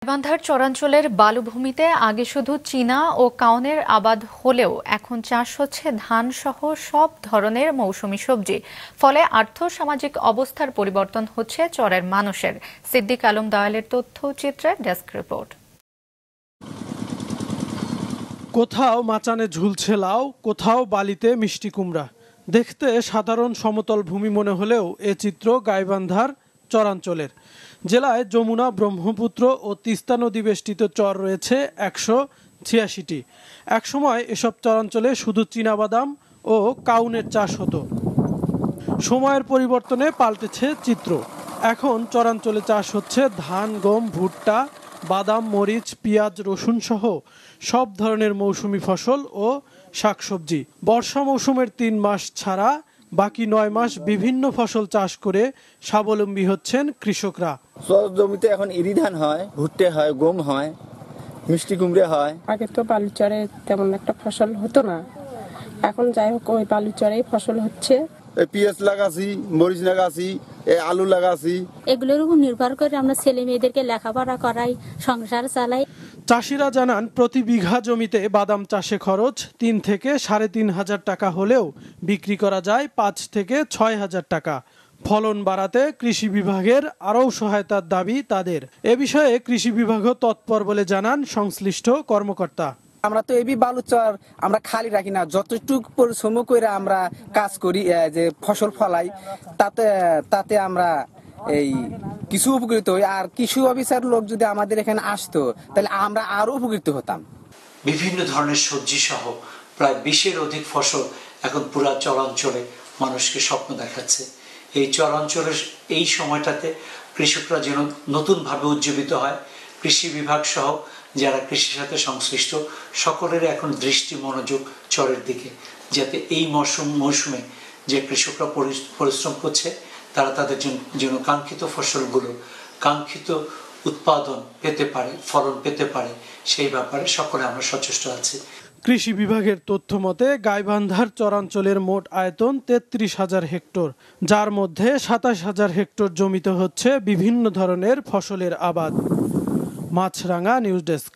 গাইবান্ধার চরাঞ্চলের বালুভূমিতে আগে শুধু চীনা ও কাউনের আবাদ হলেও এখন চাষ হচ্ছে ধান সহ সব ধরনের মৌসুমী সবজি। ফলে আর্থ-সামাজিক অবস্থার পরিবর্তন হচ্ছে চরের মানুষের। সিদ্দিক আলম দয়ালের তথ্যচিত্রে ডেস্ক রিপোর্ট। কোথাও মাচানে ঝুলছে লাউ, কোথাও বালিতে মিষ্টি কুমড়া। দেখতে সাধারণ সমতল ভূমি মনে হলেও এ চিত্র গাইবান্ধার চরাঞ্চলের। জেলায় যমুনা, ব্রহ্মপুত্র ও তিস্তা নদী বেষ্টিত চর রয়েছে ১৮৬টি। একসময় এসব চরাঞ্চলে শুধু চীনাবাদাম ও কাউনের চাষ হতো। সময়ের পরিবর্তনে পাল্টেছে চিত্র। এখন চরাঞ্চলে চাষ হচ্ছে ধান, গম, ভুট্টা, বাদাম, মরিচ, পেঁয়াজ, রসুন সহ সব ধরনের মৌসুমি ফসল ও শাকসবজি। বর্ষা মৌসুমের ৩ মাস ছাড়া বাকি ৯ মাস বিভিন্ন ফসল চাষ করে স্বাবলম্বী হচ্ছেন কৃষকরা। জমিতে এখন ইরি ধান হয়, ভুট্টা হয়, গম হয়, মিষ্টি কুমড়া হয়। আগে তো বালুচরে তেমন একটা ফসল হতো না, এখন যাই হোক ওই বালুচরেই ফসল হচ্ছে। পেঁয়াজ লাগাছি, মরিচ লাগাছি, আলু লাগাছি। এগুলোর উপর নির্ভর করে আমরা ছেলে মেয়েদেরকে লেখাপড়া করাই, সংসার চালাই। চাষিরা জানান প্রতি বিঘা জমিতে বাদাম চাষে খরচ ৩ থেকে ৩.৫ হাজার টাকা হলেও বিক্রি করা যায় ৫ থেকে ৬ হাজার টাকা। ফলন বাড়াতে কৃষি বিভাগের আরও সহায়তার দাবি তাদের। এ বিষয়ে কৃষি বিভাগও তৎপর বলে জানান সংশ্লিষ্ট কর্মকর্তা। আমরা তো এবি বালুচর আমরা খালি রাখি না, যতটুকু পরিশ্রম করে আমরা কাজ করি, যে ফসল ফলাই, তাতে আমরা এই কিছু উপকৃত হই। আর কৃষি অফিসার লোক যদি আমাদের এখানে আসতো তাহলে আমরা আরো উপকৃত হতাম। বিভিন্ন ধরনের সবজি সহ প্রায় ২০-এর অধিক ফসল এখন পুরা চরাঞ্চলে মানুষকে স্বপ্ন দেখাচ্ছে। এই চরাঞ্চলের এই সময়টাতে কৃষকরা যেন নতুনভাবে উজ্জীবিত হয়। কৃষি বিভাগ সহ যারা কৃষির সাথে সংশ্লিষ্ট সকলের এখন দৃষ্টি মনোযোগ চরের দিকে, যাতে এই মৌসুমে যে কৃষকরা পরিশ্রম করছে তারা তাদের জন্য কাঙ্ক্ষিত ফসলগুলো কাঙ্ক্ষিত উৎপাদন পেতে পারে, ফলন পেতে পারে, সেই ব্যাপারে সকলে আমরা সচেষ্ট আছি। কৃষি বিভাগের তথ্য মতে গাইবান্ধার চরাঞ্চলের মোট আয়তন ৩৩,০০০ হেক্টর, যার মধ্যে ২৭,০০০ হেক্টর জমিতে হচ্ছে বিভিন্ন ধরনের ফসলের আবাদ। মাছরাঙা নিউজ ডেস্ক।